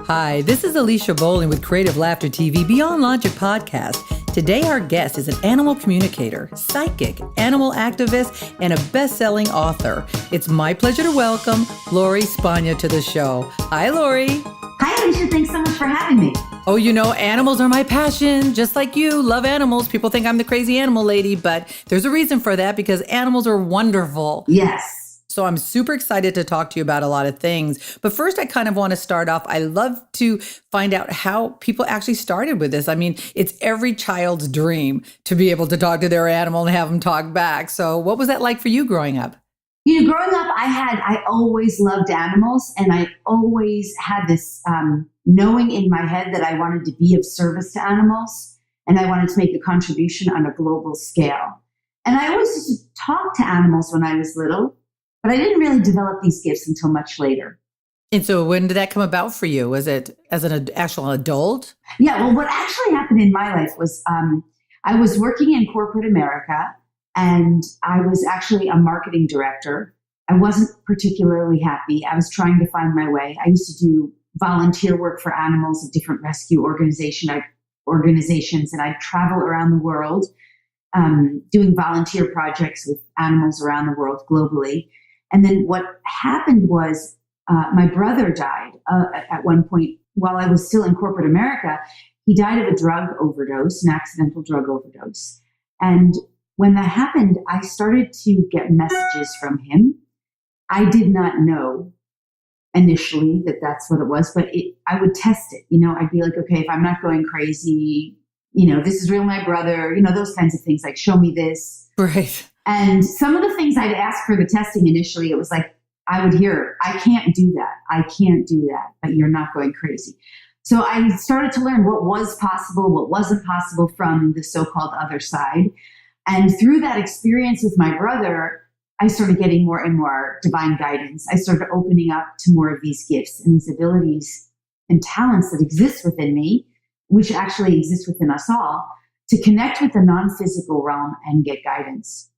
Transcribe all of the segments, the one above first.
Hi, this is Alicia Bowling with Creative Laughter TV Beyond Logic podcast. Today, our guest is an animal communicator, psychic, animal activist, and a best-selling author. It's my pleasure to welcome Lori Spagna to the show. Hi, Lori. Hi, Alicia. Thanks so much for having me. Oh, you know, animals are my passion. Just like you, love animals. People think I'm the crazy animal lady, but there's a reason for that because animals are wonderful. Yes. So I'm super excited to talk to you about a lot of things. But first, I kind of want to start off. I love to find out how people actually started with this. I mean, it's every child's dream to be able to talk to their animal and have them talk back. So what was that like for you growing up? You know, growing up, I always loved animals, and I always had this knowing in my head that I wanted to be of service to animals, and I wanted to make a contribution on a global scale. And I always used to talk to animals when I was little, but I didn't really develop these gifts until much later. And so when did that come about for you? Was it as an actual adult? Yeah, well, what actually happened in my life was I was working in corporate America, and I was actually a marketing director. I wasn't particularly happy. I was trying to find my way. I used to do volunteer work for animals at different rescue organizations, and I'd travel around the world doing volunteer projects with animals around the world globally. And then what happened was my brother died at one point while I was still in corporate America. He died of a drug overdose, an accidental drug overdose. And when that happened, I started to get messages from him. I did not know initially that that's what it was, but I would test it. You know, I'd be like, okay, if I'm not going crazy, you know, this is real, my brother, you know, those kinds of things, like show me this. Right. And some of the things I'd ask for the testing initially, it was like, I would hear, I can't do that. I can't do that, but you're not going crazy. So I started to learn what was possible, what wasn't possible from the so-called other side. And through that experience with my brother, I started getting more and more divine guidance. I started opening up to more of these gifts and these abilities and talents that exist within me, which actually exist within us all, to connect with the non-physical realm and get guidance.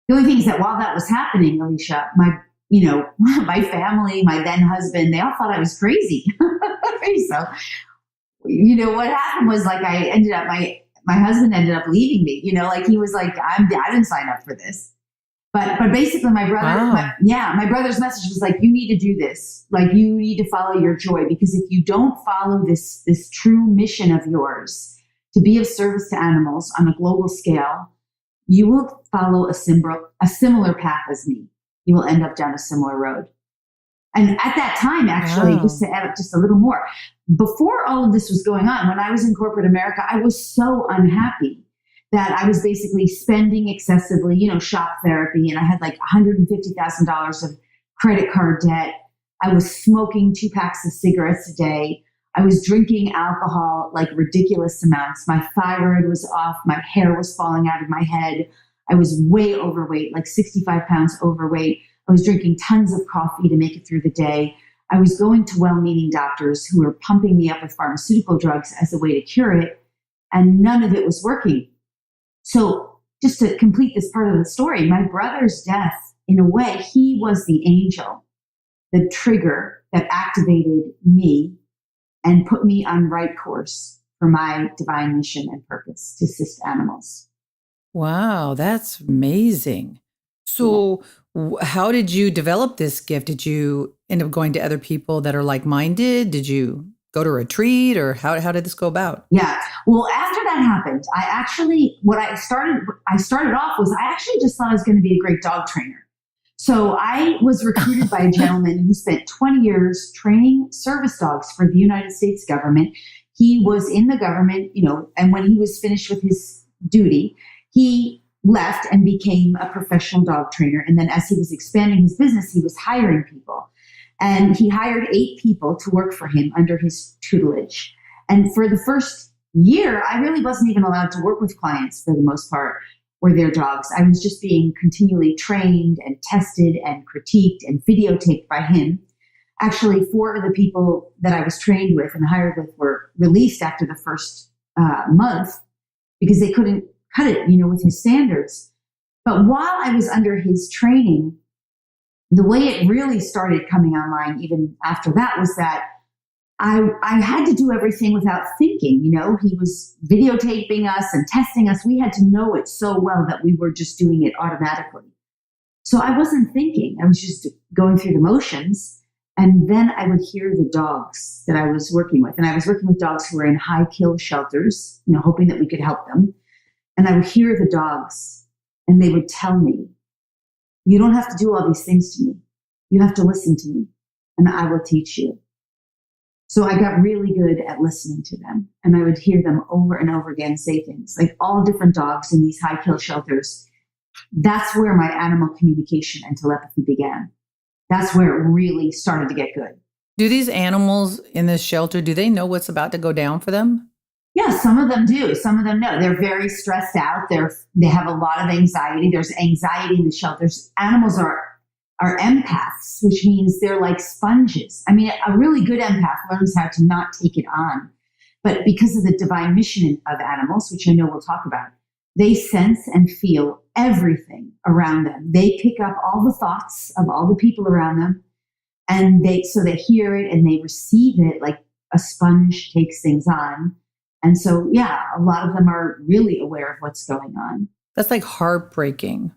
The only thing is that while that was happening, Alicia, my family, my then husband, they all thought I was crazy. So, you know, what happened was like my husband ended up leaving me. You know, like he was like, I didn't sign up for this. But basically, my brother, Wow. my brother's message was like, you need to do this. Like, you need to follow your joy, because if you don't follow this true mission of yours to be of service to animals on a global scale, you will follow a similar path as me. You will end up down a similar road. And at that time, actually, Wow. just to add up just a little more, before all of this was going on, when I was in corporate America, I was so unhappy that I was basically spending excessively, you know, shop therapy, and I had like $150,000 of credit card debt. I was smoking 2 packs of cigarettes a day. I was drinking alcohol like ridiculous amounts. My thyroid was off. My hair was falling out of my head. I was way overweight, like 65 pounds overweight. I was drinking tons of coffee to make it through the day. I was going to well-meaning doctors who were pumping me up with pharmaceutical drugs as a way to cure it, and none of it was working. So just to complete this part of the story, my brother's death, in a way, he was the angel, the trigger that activated me and put me on right course for my divine mission and purpose to assist animals. Wow, that's amazing. So how did you develop this gift? Did you end up going to other people that are like-minded? Did you go to a retreat, or how did this go about? Yeah. Well, after that happened, I started off was I actually just thought I was going to be a great dog trainer. So I was recruited by a gentleman who spent 20 years training service dogs for the United States government. He was in the government, you know, and when he was finished with his duty, he left and became a professional dog trainer. And then as he was expanding his business, he was hiring people. And he hired 8 people to work for him under his tutelage. And for the first year, I really wasn't even allowed to work with clients for the most part, or their dogs. I was just being continually trained and tested and critiqued and videotaped by him. Actually, 4 of the people that I was trained with and hired with were released after the first month because they couldn't cut it, you know, with his standards. But while I was under his training, the way it really started coming online even after that was that I had to do everything without thinking. He was videotaping us and testing us. We had to know it so well that we were just doing it automatically. So I wasn't thinking. I was just going through the motions. And then I would hear the dogs that I was working with. And I was working with dogs who were in high kill shelters, hoping that we could help them. And I would hear the dogs and they would tell me, you don't have to do all these things to me. You have to listen to me and I will teach you. So I got really good at listening to them. And I would hear them over and over again say things like all different dogs in these high kill shelters. That's where my animal communication and telepathy began. That's where it really started to get good. Do these animals in this shelter, do they know what's about to go down for them? Yeah, some of them do. Some of them know. They're very stressed out. They have a lot of anxiety. There's anxiety in the shelters. Animals are empaths, which means they're like sponges. I mean, a really good empath learns how to not take it on. But because of the divine mission of animals, which I know we'll talk about, they sense and feel everything around them. They pick up all the thoughts of all the people around them, and they hear it and they receive it like a sponge takes things on. And so, yeah, a lot of them are really aware of what's going on. That's like heartbreaking.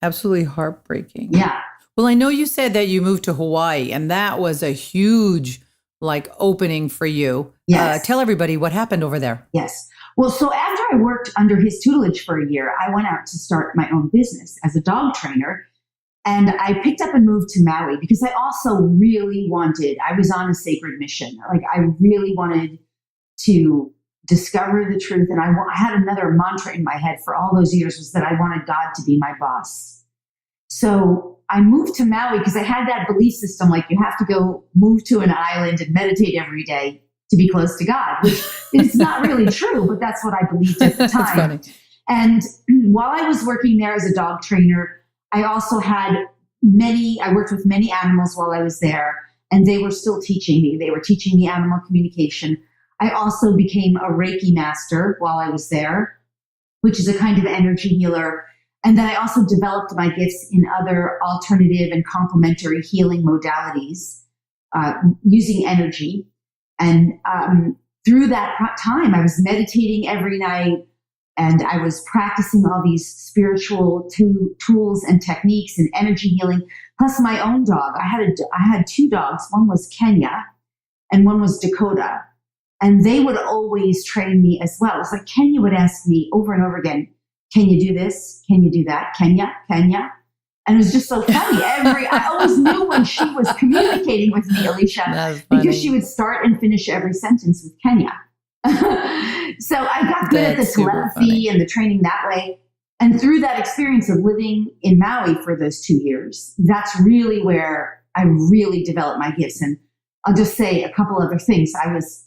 Absolutely heartbreaking. Yeah. Well, I know you said that you moved to Hawaii, and that was a huge opening for you. Yes. Tell everybody what happened over there. Yes. Well, so after I worked under his tutelage for a year, I went out to start my own business as a dog trainer. And I picked up and moved to Maui because I also really I was on a sacred mission. I really wanted to discover the truth. And I had another mantra in my head for all those years was that I wanted God to be my boss. So I moved to Maui because I had that belief system, you have to go move to an island and meditate every day to be close to God, which is not really true, but that's what I believed at the time. That's funny. And while I was working there as a dog trainer, I also I worked with many animals while I was there, and they were still teaching me. They were teaching me animal communication. I also became a Reiki master while I was there, which is a kind of energy healer. And then I also developed my gifts in other alternative and complementary healing modalities using energy. And through that time, I was meditating every night, and I was practicing all these spiritual tools and techniques and energy healing, plus my own dog. I had two dogs. One was Kenya and one was Dakota. And they would always train me as well. It's like Kenya would ask me over and over again, can you do this? Can you do that? Kenya? And it was just so funny. I always knew when she was communicating with me, Alicia, because she would start and finish every sentence with Kenya. So I got good at the telepathy and the training that way. And through that experience of living in Maui for those 2 years, that's really where I really developed my gifts. And I'll just say a couple other things. I was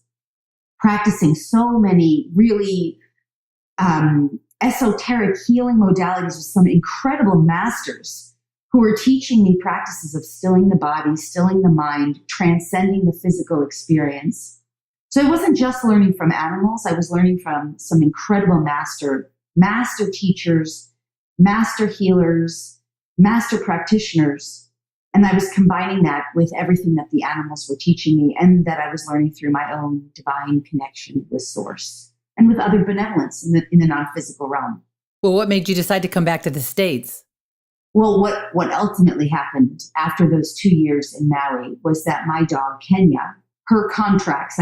practicing so many really esoteric healing modalities with some incredible masters who were teaching me practices of stilling the body, stilling the mind, transcending the physical experience. So I wasn't just learning from animals. I was learning from some incredible master teachers, master healers, master practitioners. And I was combining that with everything that the animals were teaching me and that I was learning through my own divine connection with Source and with other benevolence in the non-physical realm. Well, what made you decide to come back to the States? Well, what ultimately happened after those 2 years in Maui was that my dog, Kenya, her contracts,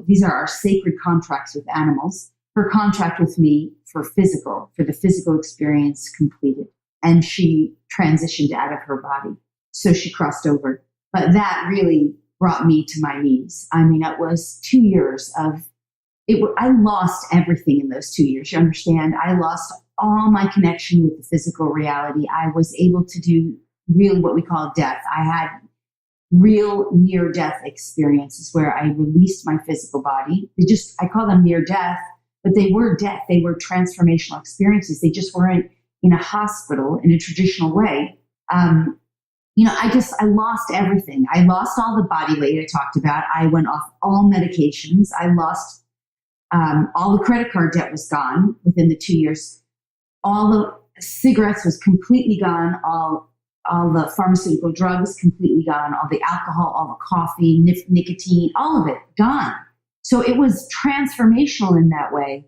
these are our sacred contracts with animals. Her contract with me for the physical experience completed. And she transitioned out of her body. So she crossed over. But that really brought me to my knees. I mean, it was 2 years I lost everything in those 2 years. You understand? I lost all my connection with the physical reality. I was able to do really what we call death. I had real near-death experiences where I released my physical body. I call them near-death, but they were death. They were transformational experiences. They just weren't in a hospital in a traditional way. I lost everything. I lost all the body weight I talked about. I went off all medications. I lost all the credit card debt was gone within the 2 years. All the cigarettes was completely gone. All all the pharmaceutical drugs completely gone, all the alcohol, all the coffee, nicotine, all of it gone. So it was transformational in that way.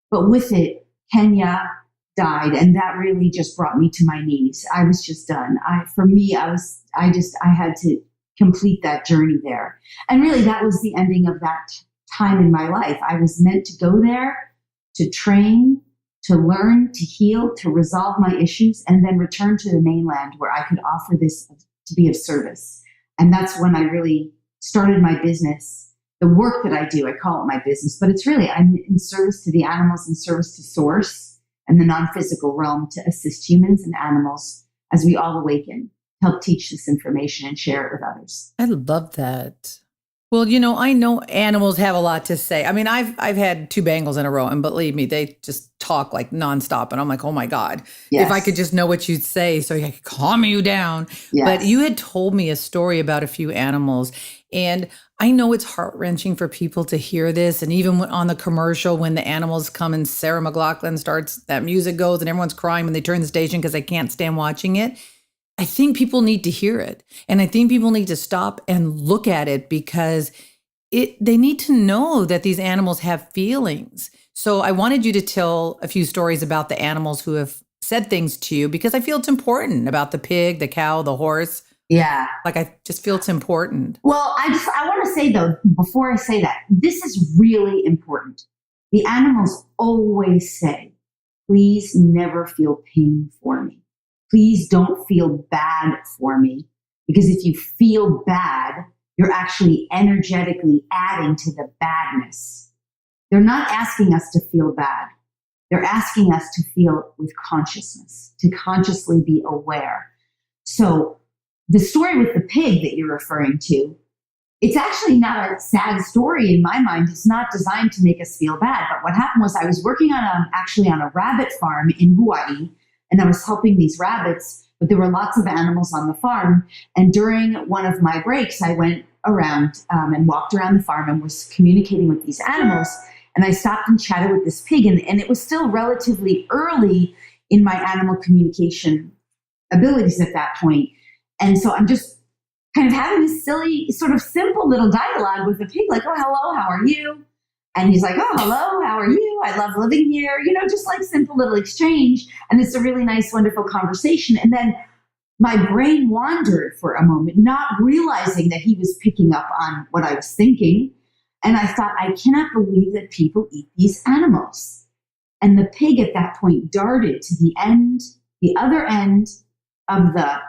But with it, Kenya died, and that really just brought me to my knees. I was just done. I had to complete that journey there. And really, that was the ending of that time in my life. I was meant to go there, to train, to learn, to heal, to resolve my issues, and then return to the mainland where I could offer this to be of service. And that's when I really started my business. The work that I do, I call it my business, but it's really, I'm in service to the animals, in service to source and the non-physical realm to assist humans and animals as we all awaken, help teach this information and share it with others. I love that. Well, I know animals have a lot to say. I mean, I've had 2 Bengals in a row, and believe me, they just talk like nonstop. And I'm like, oh my God, Yes. if I could just know what you'd say so I could calm you down. Yes. But you had told me a story about a few animals. And I know it's heart-wrenching for people to hear this. And even on the commercial, when the animals come and Sarah McLachlan starts, that music goes and everyone's crying when they turn the station because they can't stand watching it. I think people need to hear it. And I think people need to stop and look at it because they need to know that these animals have feelings. So I wanted you to tell a few stories about the animals who have said things to you, because I feel it's important, about the pig, the cow, the horse. Yeah. Like, I just feel it's important. Well, I want to say, though, before I say that, this is really important. The animals always say, please never feel pain for me. Please don't feel bad for me, because if you feel bad, you're actually energetically adding to the badness. They're not asking us to feel bad. They're asking us to feel with consciousness, to consciously be aware. So the story with the pig that you're referring to, it's actually not a sad story in my mind. It's not designed to make us feel bad. But what happened was I was working on a rabbit farm in Hawaii, and I was helping these rabbits, but there were lots of animals on the farm. And during one of my breaks, I went around and walked around the farm and was communicating with these animals. And I stopped and chatted with this pig. And it was still relatively early in my animal communication abilities at that point. And so I'm just kind of having this silly, sort of simple little dialogue with the pig, like, oh, hello, how are you? And he's like, oh, hello, how are you? I love living here. Just like simple little exchange. And it's a really nice, wonderful conversation. And then my brain wandered for a moment, not realizing that he was picking up on what I was thinking. And I thought, I cannot believe that people eat these animals. And the pig at that point darted to the other end of the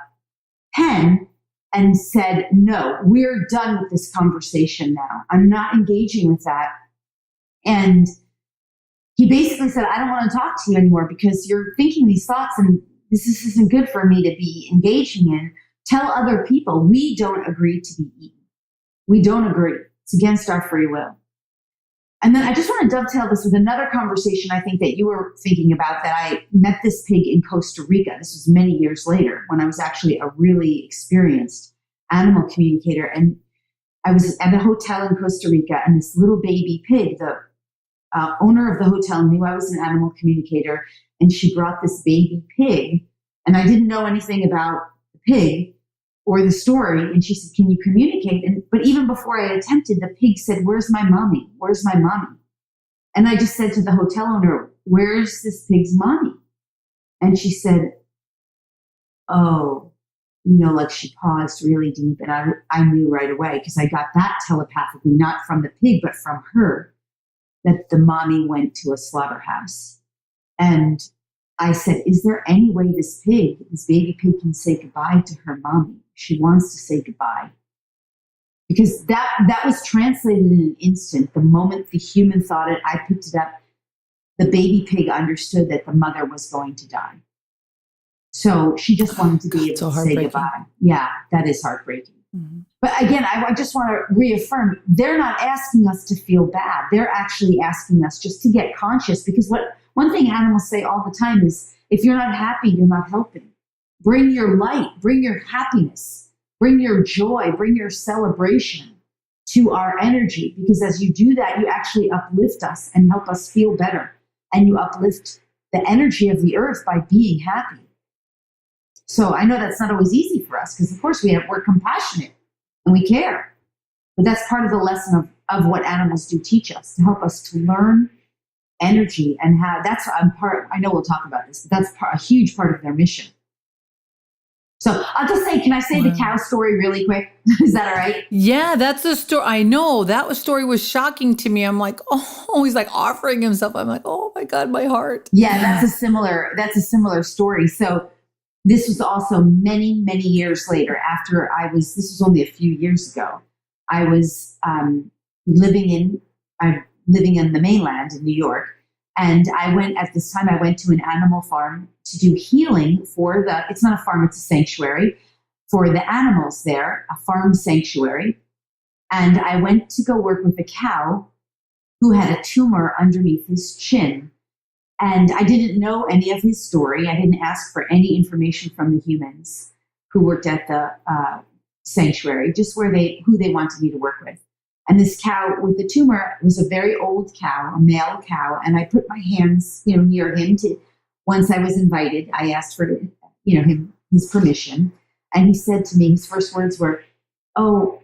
pen and said, no, we're done with this conversation now. I'm not engaging with that. And he basically said, I don't want to talk to you anymore because you're thinking these thoughts and this isn't good for me to be engaging in. Tell other people we don't agree to be eaten. We don't agree. It's against our free will. And then I just want to dovetail this with another conversation I think that you were thinking about, that I met this pig in Costa Rica. This was many years later when I was actually a really experienced animal communicator. And I was at a hotel in Costa Rica, and this little baby pig, the owner of the hotel knew I was an animal communicator, and she brought this baby pig, and I didn't know anything about the pig or the story. And she said, can you communicate? But even before I attempted, the pig said, where's my mommy? Where's my mommy? And I just said to the hotel owner, where's this pig's mommy? And she said, oh, like she paused really deep. And I knew right away, because I got that telepathically, not from the pig, but from her, that the mommy went to a slaughterhouse. And I said, is there any way this baby pig can say goodbye to her mommy? She wants to say goodbye. Because that was translated in an instant. The moment the human thought it, I picked it up. The baby pig understood that the mother was going to die. So she just wanted to be able to say goodbye. Yeah, that is heartbreaking. Mm-hmm. But again, I just want to reaffirm, they're not asking us to feel bad. They're actually asking us just to get conscious, because one thing animals say all the time is, if you're not happy, you're not helping. Bring your light, bring your happiness, bring your joy, bring your celebration to our energy, because as you do that, you actually uplift us and help us feel better. And you uplift the energy of the earth by being happy. So I know that's not always easy for us because, of course, we're compassionate and we care. But that's part of the lesson of what animals do teach us, to help us to learn energy and how that's part. I know we'll talk about this, but that's a huge part of their mission. So I'll just say, can I say the cow story really quick? Is that all right? Yeah, that's the story. I know that story was shocking to me. I'm like, oh, he's like offering himself. I'm like, oh my God, my heart. Yeah, that's a similar story. So this was also many, many years later after this was only a few years ago. I was living in the mainland in New York. And I went to an animal farm to do healing it's not a farm, it's a sanctuary for the animals there, a farm sanctuary. And I went to go work with a cow who had a tumor underneath his chin. And I didn't know any of his story. I didn't ask for any information from the humans who worked at the sanctuary, just who they wanted me to work with. And this cow with the tumor was a very old cow, a male cow. And I put my hands, near him once I was invited, I asked for, his permission. And he said to me, his first words were, "Oh,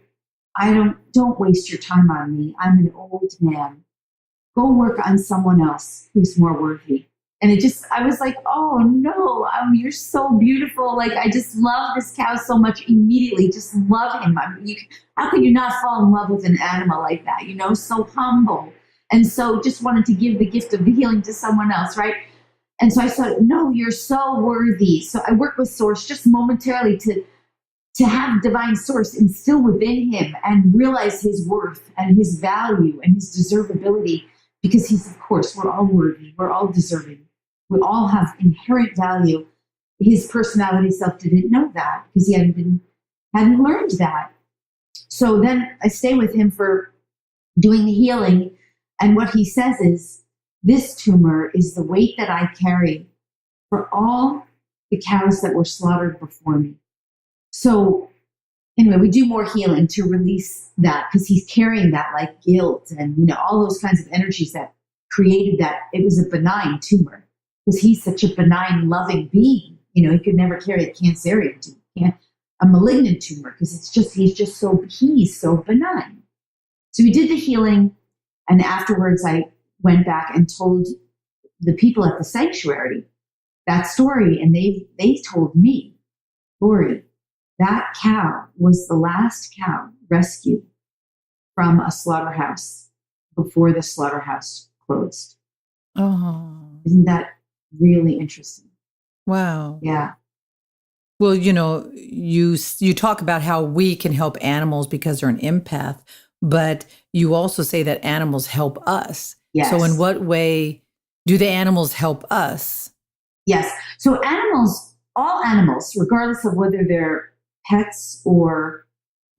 don't waste your time on me. I'm an old man. Go work on someone else who's more worthy." And I was like, oh no, you're so beautiful. Like, I just love this cow so much immediately. Just love him. How can you not fall in love with an animal like that? So humble. And so just wanted to give the gift of healing to someone else, right? And so I said, no, you're so worthy. So I work with Source just momentarily to have divine Source instill within him and realize his worth and his value and his deservability, because of course, we're all worthy. We're all deserving. We all have inherent value. His personality self didn't know that because he hadn't learned that. So then I stay with him for doing the healing. And what he says is, this tumor is the weight that I carry for all the cows that were slaughtered before me. So anyway, we do more healing to release that because he's carrying that like guilt and, all those kinds of energies that created that. It was a benign tumor because he's such a benign, loving being. He could never carry a cancerian tumor, a malignant tumor, because he's so benign. So we did the healing. And afterwards, I went back and told the people at the sanctuary that story. And they told me, Lori, that cow was the last cow rescued from a slaughterhouse before the slaughterhouse closed. Oh. Isn't that really interesting? Wow. Yeah. Well, you talk about how we can help animals because they're an empath, but you also say that animals help us. Yes. So in what way do the animals help us? Yes. So all animals, regardless of whether they're pets or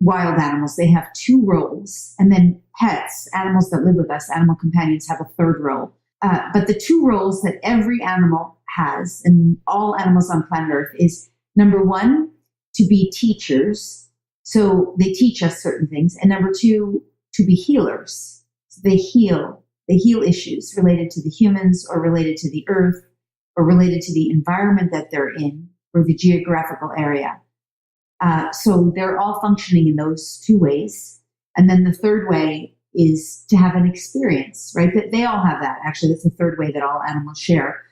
wild animals, they have two roles. And then pets, animals that live with us, animal companions, have a third role. But the two roles that every animal has, and all animals on planet Earth, is number one, to be teachers. So they teach us certain things. And number two, to be healers. So they heal issues related to the humans or related to the earth or related to the environment that they're in or the geographical area. So they're all functioning in those two ways. And then the third way is to have an experience, right? That they all have that. Actually, that's the third way that all animals share.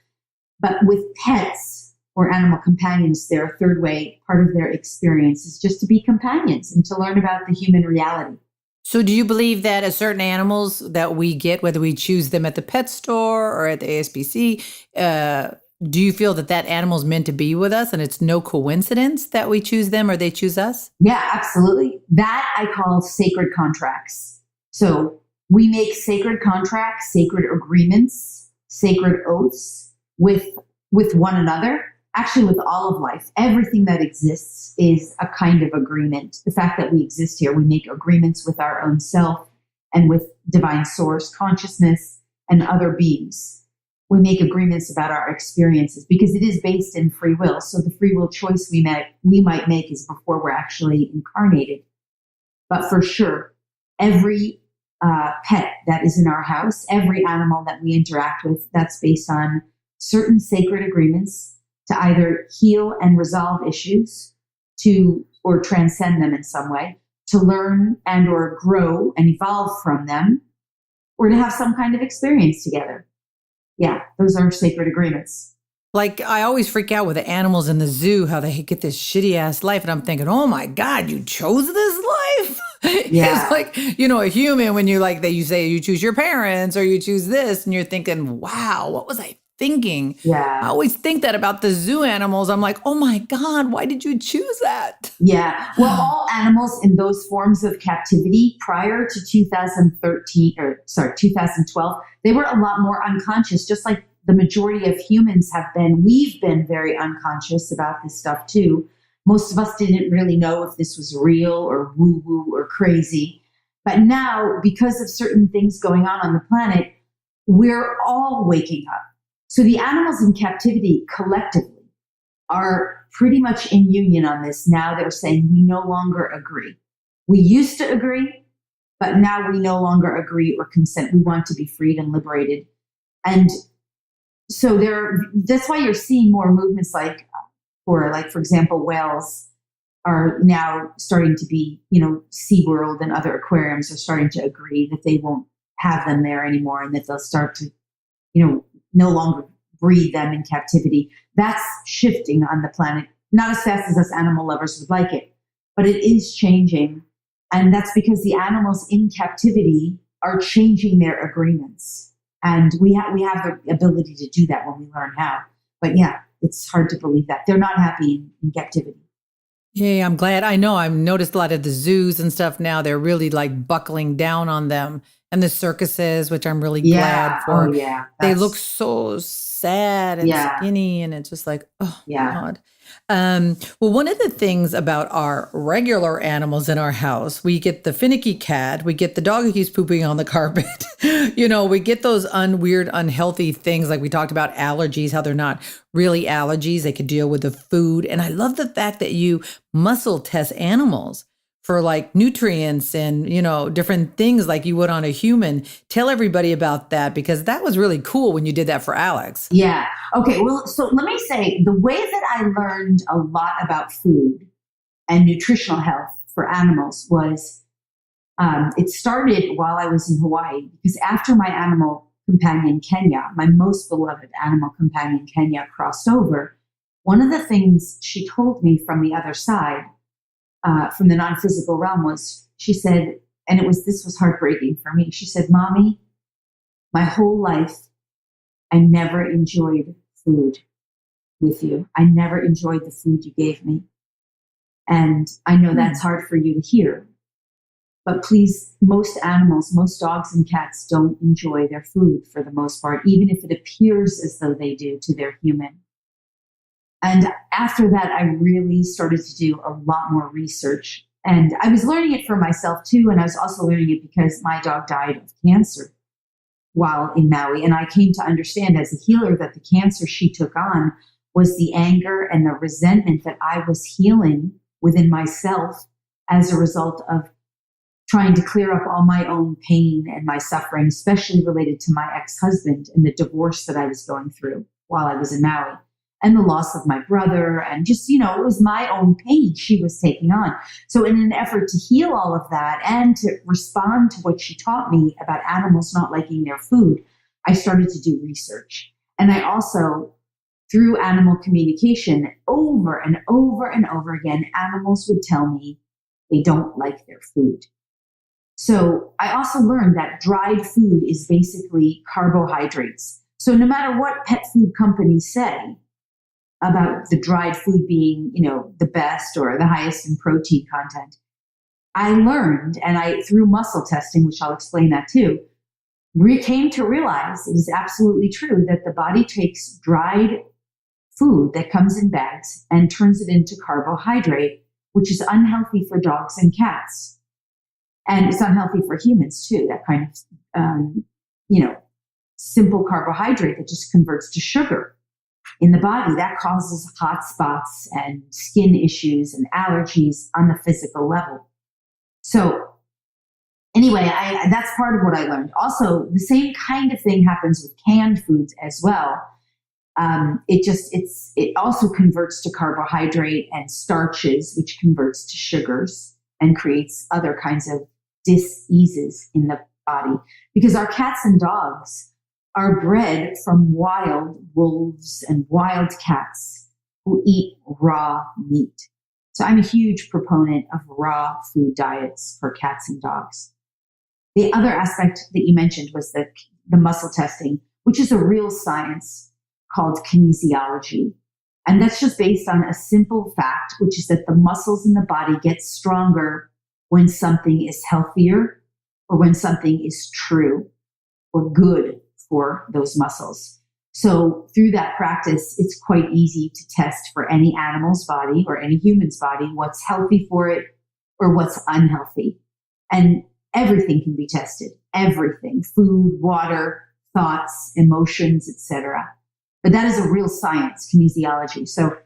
But with pets or animal companions, their third way, part of their experience is just to be companions and to learn about the human reality. So do you believe that a certain animals that we get, whether we choose them at the pet store or at the ASPC, do you feel that animal's meant to be with us and it's no coincidence that we choose them or they choose us? Yeah, absolutely. That I call sacred contracts. So we make sacred contracts, sacred agreements, sacred oaths with one another, actually with all of life. Everything that exists is a kind of agreement. The fact that we exist here, we make agreements with our own self and with divine source, consciousness, and other beings. We make agreements about our experiences because it is based in free will. So the free will choice we might make is before we're actually incarnated. But for sure, every pet that is in our house, every animal that we interact with, that's based on certain sacred agreements, to either heal and resolve issues, or transcend them in some way, to learn and or grow and evolve from them, or to have some kind of experience together. Yeah, those are sacred agreements. Like, I always freak out with the animals in the zoo, how they get this shitty ass life. And I'm thinking, oh my God, you chose this life? Yeah. It's like, a human, when you say you choose your parents or you choose this, and you're thinking, wow, what was I thinking? Yeah. I always think that about the zoo animals. I'm like, oh my God, why did you choose that? Yeah. Well, all animals in those forms of captivity prior to 2012, they were a lot more unconscious, just like the majority of humans have been. We've been very unconscious about this stuff too. Most of us didn't really know if this was real or woo-woo or crazy. But now, because of certain things going on the planet, we're all waking up. So the animals in captivity collectively are pretty much in union on this. Now they're saying we no longer agree. We used to agree, but now we no longer agree or consent. We want to be freed and liberated. And so that's why you're seeing more movements for example, whales are now starting to be, SeaWorld and other aquariums are starting to agree that they won't have them there anymore, and that they'll start to, no longer breed them in captivity. That's shifting on the planet, not as fast as us animal lovers would like it, but it is changing. And that's because the animals in captivity are changing their agreements. And we have the ability to do that when we learn how. But yeah, it's hard to believe that. They're not happy in captivity. Yeah, I'm glad. I know I've noticed a lot of the zoos and stuff now, they're really like buckling down on them. And the circuses, which I'm really glad for. Oh, yeah. They look so sad and skinny, and it's just like, oh, God. Well, one of the things about our regular animals in our house, we get the finicky cat, we get the dog who keeps pooping on the carpet. We get those weird, unhealthy things, like we talked about allergies, how they're not really allergies. They could deal with the food. And I love the fact that you muscle test animals for like nutrients and, different things like you would on a human. Tell everybody about that, because that was really cool when you did that for Alex. Yeah. Okay. Well, so let me say, the way that I learned a lot about food and nutritional health for animals was, it started while I was in Hawaii, because after my animal companion, Kenya, my most beloved animal companion, Kenya, crossed over, one of the things she told me from the other side, from the non-physical realm, was, she said, and this was heartbreaking for me. She said, "Mommy, my whole life, I never enjoyed food with you. I never enjoyed the food you gave me. And I know that's hard for you to hear. But please, most animals, most dogs and cats don't enjoy their food for the most part, even if it appears as though they do to their human." And after that, I really started to do a lot more research. And I was learning it for myself too. And I was also learning it because my dog died of cancer while in Maui. And I came to understand as a healer that the cancer she took on was the anger and the resentment that I was healing within myself as a result of trying to clear up all my own pain and my suffering, especially related to my ex-husband and the divorce that I was going through while I was in Maui, and the loss of my brother, and just, it was my own pain she was taking on. So in an effort to heal all of that and to respond to what she taught me about animals not liking their food, I started to do research. And I also, through animal communication, over and over and over again, animals would tell me they don't like their food. So I also learned that dried food is basically carbohydrates. So no matter what pet food companies say about the dried food being, the best or the highest in protein content, I learned, and through muscle testing, which I'll explain that too, came to realize it is absolutely true that the body takes dried food that comes in bags and turns it into carbohydrate, which is unhealthy for dogs and cats. And it's unhealthy for humans too, that kind of, simple carbohydrate that just converts to sugar in the body. That causes hot spots and skin issues and allergies on the physical level. So anyway, that's part of what I learned. Also, the same kind of thing happens with canned foods as well. It also converts to carbohydrate and starches, which converts to sugars and creates other kinds of dis-eases in the body. Because our cats and dogs are bred from wild wolves and wild cats who eat raw meat. So I'm a huge proponent of raw food diets for cats and dogs. The other aspect that you mentioned was the muscle testing, which is a real science called kinesiology. And that's just based on a simple fact, which is that the muscles in the body get stronger when something is healthier or when something is true or good for those muscles. So through that practice, it's quite easy to test for any animal's body or any human's body what's healthy for it or what's unhealthy. And everything can be tested. Everything: food, water, thoughts, emotions, etc. But that is a real science, kinesiology. So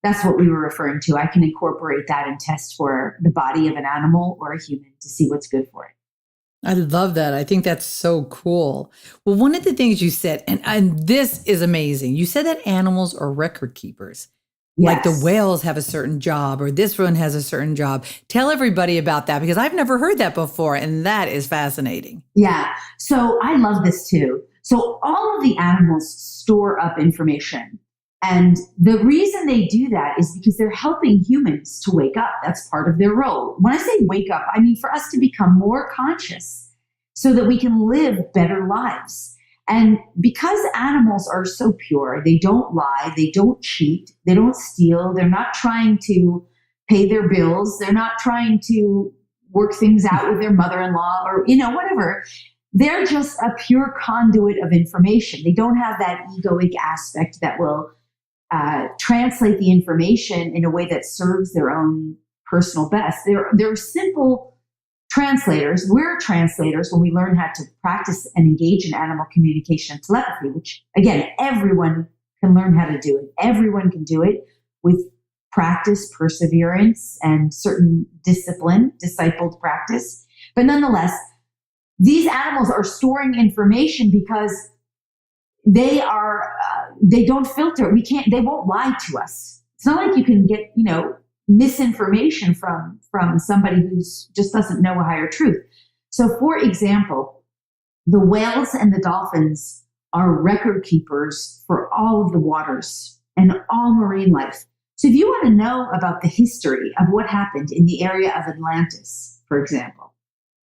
that's what we were referring to. I can incorporate that and test for the body of an animal or a human to see what's good for it. I love that. I think that's so cool. Well, one of the things you said, and this is amazing, you said that animals are record keepers. Yes. Like the whales have a certain job or this one has a certain job. Tell everybody about that, because I've never heard that before. And that is fascinating. Yeah. So I love this too. So all of the animals store up information. And the reason they do that is because they're helping humans to wake up. That's part of their role. When I say wake up, I mean for us to become more conscious so that we can live better lives. And because animals are so pure, they don't lie, they don't cheat, they don't steal, they're not trying to pay their bills, they're not trying to work things out with their mother-in-law or, whatever. They're just a pure conduit of information. They don't have that egoic aspect that will translate the information in a way that serves their own personal best. They're simple translators. We're translators when we learn how to practice and engage in animal communication and telepathy, which, again, everyone can learn how to do it. Everyone can do it with practice, perseverance, and certain discipline, discipled practice. But nonetheless, these animals are storing information because they don't filter. They won't lie to us. It's not like you can get, misinformation from somebody who's just doesn't know a higher truth. So for example, the whales and the dolphins are record keepers for all of the waters and all marine life. So if you want to know about the history of what happened in the area of Atlantis, for example,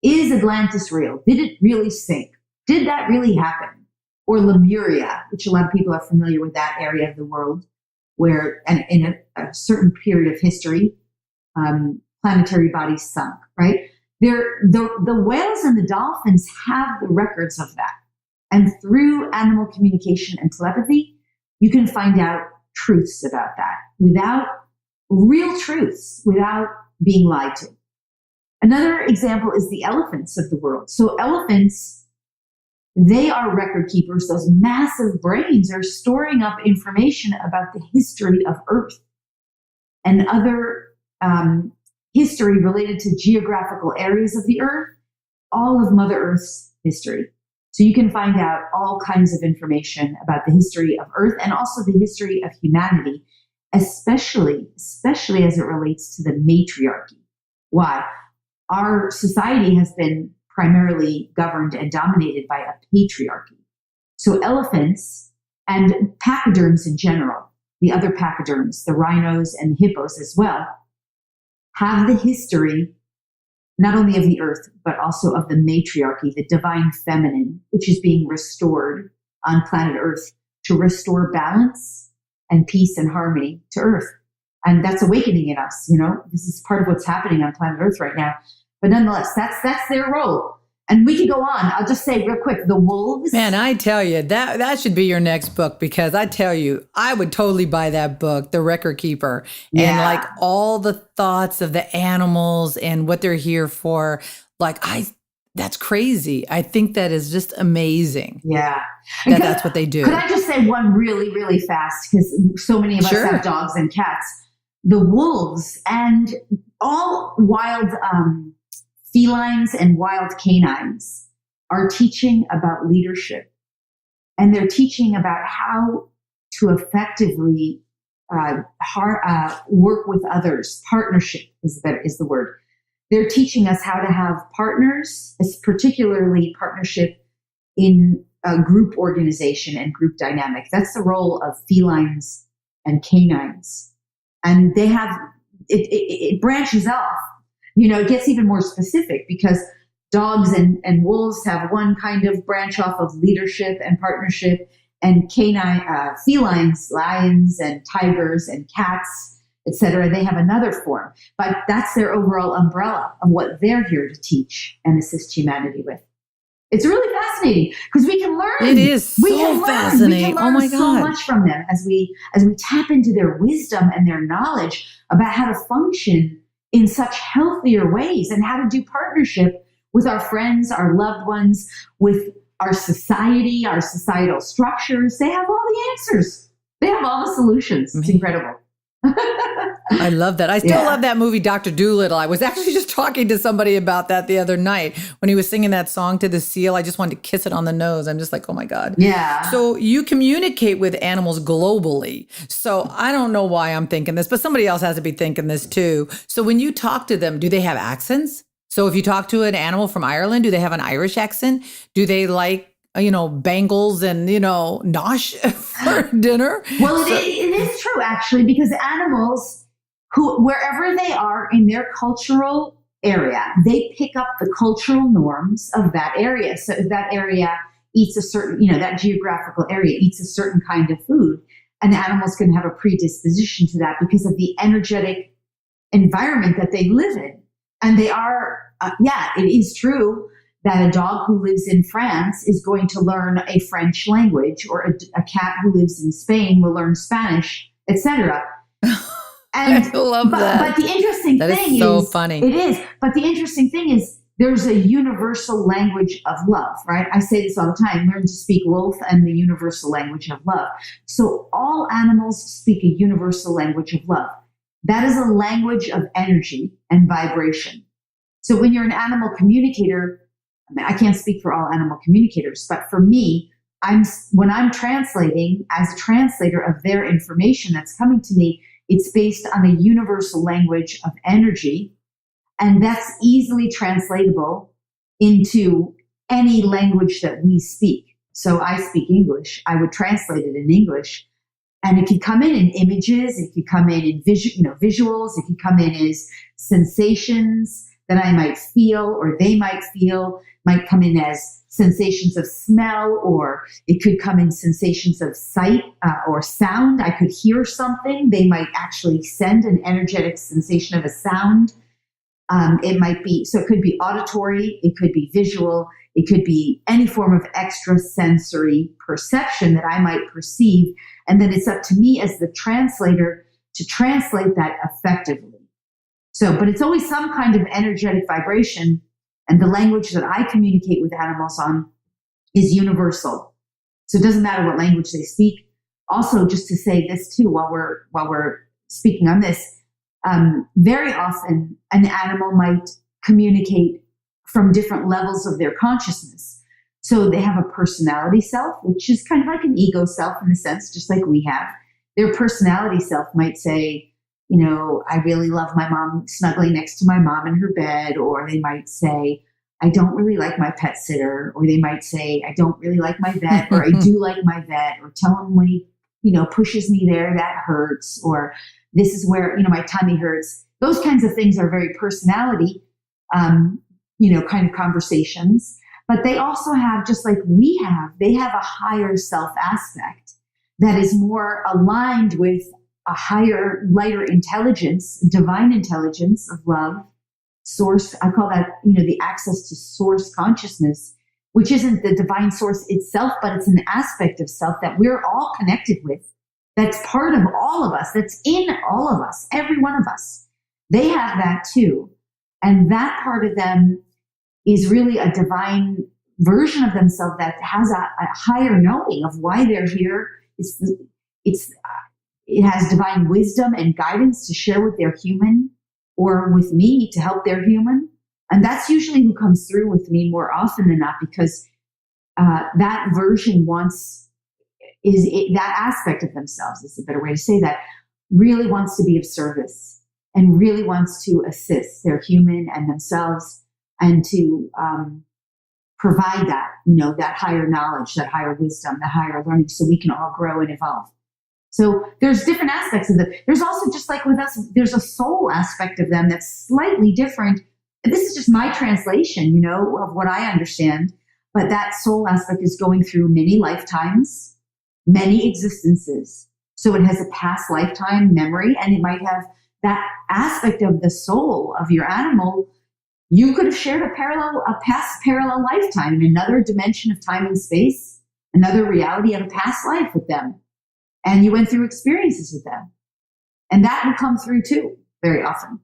is Atlantis real? Did it really sink? Did that really happen? Or Lemuria, which a lot of people are familiar with that area of the world, where in a certain period of history, planetary bodies sunk, right? The whales and the dolphins have the records of that. And through animal communication and telepathy, you can find out truths about that without real truths, without being lied to. Another example is the elephants of the world. So elephants, they are record keepers. Those massive brains are storing up information about the history of Earth and other history related to geographical areas of the Earth, all of Mother Earth's history. So you can find out all kinds of information about the history of Earth and also the history of humanity, especially as it relates to the matriarchy. Why? Our society has been primarily governed and dominated by a patriarchy. So elephants and pachyderms in general, the other pachyderms, the rhinos and the hippos as well, have the history not only of the earth, but also of the matriarchy, the divine feminine, which is being restored on planet Earth to restore balance and peace and harmony to Earth. And that's awakening in us, This is part of what's happening on planet Earth right now. But nonetheless, that's their role. And we could go on. I'll just say real quick, the wolves. Man, I tell you, that should be your next book, because I tell you, I would totally buy that book, The Record Keeper. Yeah. And like all the thoughts of the animals and what they're here for. That's crazy. I think that is just amazing. Yeah. That's what they do. Could I just say one really, really fast? Because so many of us have dogs and cats. The wolves and all wild felines and wild canines are teaching about leadership. And they're teaching about how to effectively work with others. Partnership is the word. They're teaching us how to have partners, particularly partnership in group organization and group dynamic. That's the role of felines and canines. And they have, it branches off. It gets even more specific because dogs and wolves have one kind of branch off of leadership and partnership, and felines, lions and tigers and cats, etc. They have another form, but that's their overall umbrella of what they're here to teach and assist humanity with. It's really fascinating because we can learn. It is so fascinating. Oh my God. So much from them as we tap into their wisdom and their knowledge about how to function in such healthier ways and how to do partnership with our friends, our loved ones, with our society, our societal structures. They have all the answers. They have all the solutions. It's incredible. I love that. I still love that movie, Dr. Dolittle. I was actually just talking to somebody about that the other night when he was singing that song to the seal. I just wanted to kiss it on the nose. I'm just like, oh my God. Yeah. So you communicate with animals globally. So I don't know why I'm thinking this, but somebody else has to be thinking this too. So when you talk to them, do they have accents? So if you talk to an animal from Ireland, do they have an Irish accent? Do they like, bangles and, nosh for dinner? Well, it is true, actually, because animals, wherever they are in their cultural area, they pick up the cultural norms of that area. So if that area eats a certain, that geographical area eats a certain kind of food, an animal's going to have a predisposition to that because of the energetic environment that they live in. And they are, it is true that a dog who lives in France is going to learn a French language, or a cat who lives in Spain will learn Spanish, etc. And I love that. But the interesting thing is so funny. It is. But the interesting thing is there's a universal language of love, right? I say this all the time: learn to speak wolf and the universal language of love. So all animals speak a universal language of love. That is a language of energy and vibration. So when you're an animal communicator, I can't speak for all animal communicators, but for me, when I'm translating as a translator of their information that's coming to me, it's based on a universal language of energy, and that's easily translatable into any language that we speak. So I speak English. I would translate it in English, and it could come in images, it could come in visuals, it could come in as sensations that I might feel or they might feel, might come in as sensations of smell, or it could come in sensations of sight or sound. I could hear something. They might actually send an energetic sensation of a sound. It could be auditory, it could be visual, it could be any form of extrasensory perception that I might perceive. And then it's up to me as the translator to translate that effectively. But it's always some kind of energetic vibration, and the language that I communicate with animals on is universal. So it doesn't matter what language they speak. Also, just to say this too, while we're speaking on this, very often an animal might communicate from different levels of their consciousness. So they have a personality self, which is kind of like an ego self in a sense, just like we have. Their personality self might say, I really love my mom, snuggling next to my mom in her bed. Or they might say, I don't really like my pet sitter. Or they might say, I don't really like my vet, or I do like my vet, or tell him when he, pushes me there, that hurts. Or this is where, my tummy hurts. Those kinds of things are very personality, kind of conversations. But they also have, just like we have, they have a higher self aspect that is more aligned with a higher, lighter intelligence, divine intelligence of love, source. I call that, the access to source consciousness, which isn't the divine source itself, but it's an aspect of self that we're all connected with. That's part of all of us. That's in all of us, every one of us. They have that too. And that part of them is really a divine version of themselves that has a higher knowing of why they're here. It has divine wisdom and guidance to share with their human, or with me to help their human. And that's usually who comes through with me more often than not, because that version wants that aspect of themselves, is a better way to say that, really wants to be of service and really wants to assist their human and themselves, and to provide that, that higher knowledge, that higher wisdom, that higher learning, so we can all grow and evolve. So there's different aspects of it. There's also, just like with us, there's a soul aspect of them that's slightly different. This is just my translation, of what I understand. But that soul aspect is going through many lifetimes, many existences. So it has a past lifetime memory, and it might have that aspect of the soul of your animal. You could have shared a past parallel lifetime in another dimension of time and space, another reality of a past life with them. And you went through experiences with them. And that will come through too, very often.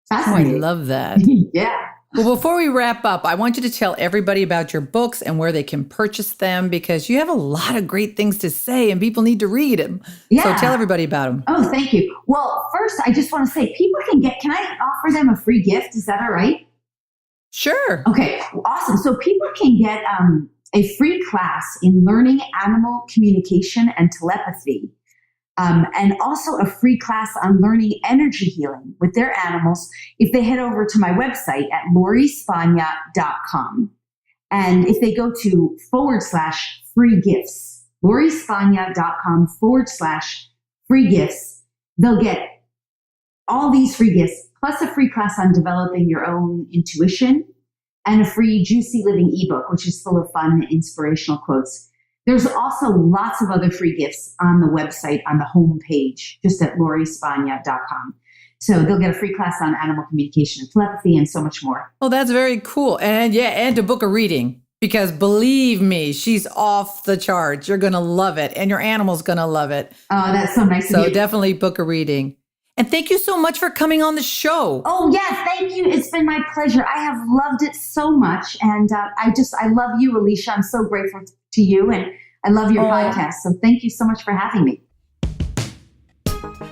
Fascinating. Oh, I love that. Yeah. Well, before we wrap up, I want you to tell everybody about your books and where they can purchase them, because you have a lot of great things to say and people need to read them. Yeah. So tell everybody about them. Oh, thank you. Well, first, I just want to say people can I offer them a free gift? Is that all right? Sure. Okay, awesome. So people can get a free class in learning animal communication and telepathy. And also a free class on learning energy healing with their animals if they head over to my website at lauriespagna.com. And if they go to /free gifts, lauriespagna.com /free gifts, they'll get all these free gifts, plus a free class on developing your own intuition and a free Juicy Living ebook, which is full of fun, inspirational quotes. There's also lots of other free gifts on the website, on the home page, just at lauriespagna.com. So they'll get a free class on animal communication and telepathy and so much more. Oh, that's very cool. And to book a reading, because believe me, she's off the charts. You're going to love it, and your animal's going to love it. Oh, that's so nice of you. So definitely book a reading. And thank you so much for coming on the show. Oh, yeah, thank you. It's been my pleasure. I have loved it so much. And I love you, Alicia. I'm so grateful to you. And I love your podcast. So thank you so much for having me.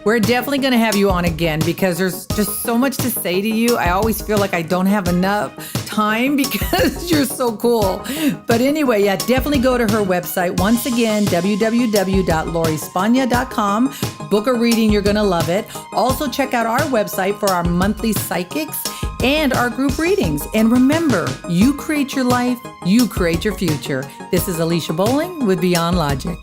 We're definitely going to have you on again, because there's just so much to say to you. I always feel like I don't have enough time because you're so cool. But anyway, definitely go to her website. Once again, www.lauriespagna.com. Book a reading. You're going to love it. Also, check out our website for our monthly psychics and our group readings. And remember, you create your life, you create your future. This is Alicia Bowling with Beyond Logic.